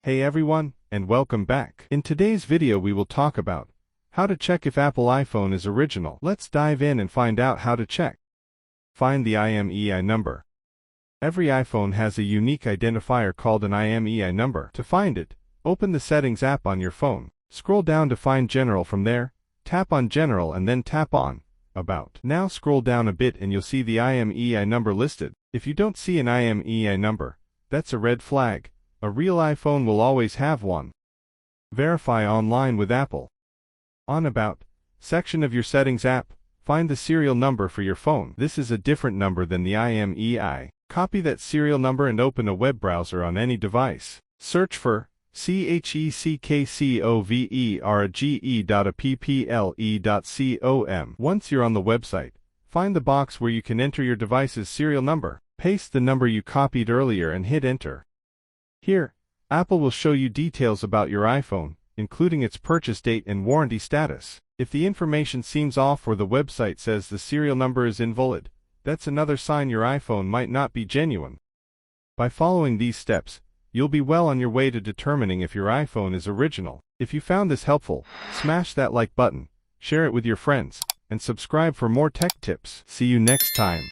Hey everyone, and welcome back. In today's video we will talk about how to check if Apple iPhone is original. Let's dive in and find out how to check. Find the IMEI number. Every iPhone has a unique identifier called an IMEI number. To find it, open the Settings app on your phone. Scroll down to find General. From there, tap on General and then tap on About. Now scroll down a bit and you'll see the IMEI number listed. If you don't see an IMEI number, that's a red flag. A real iPhone will always have one. Verify online with Apple. On About section of your Settings app, find the serial number for your phone. This is a different number than the IMEI. Copy that serial number and open a web browser on any device. Search for checkcoverge.apple.com. Once you're on the website, find the box where you can enter your device's serial number. Paste the number you copied earlier and hit enter. Here, Apple will show you details about your iPhone, including its purchase date and warranty status. If the information seems off or the website says the serial number is invalid, that's another sign your iPhone might not be genuine. By following these steps, you'll be well on your way to determining if your iPhone is original. If you found this helpful, smash that like button, share it with your friends, and subscribe for more tech tips. See you next time.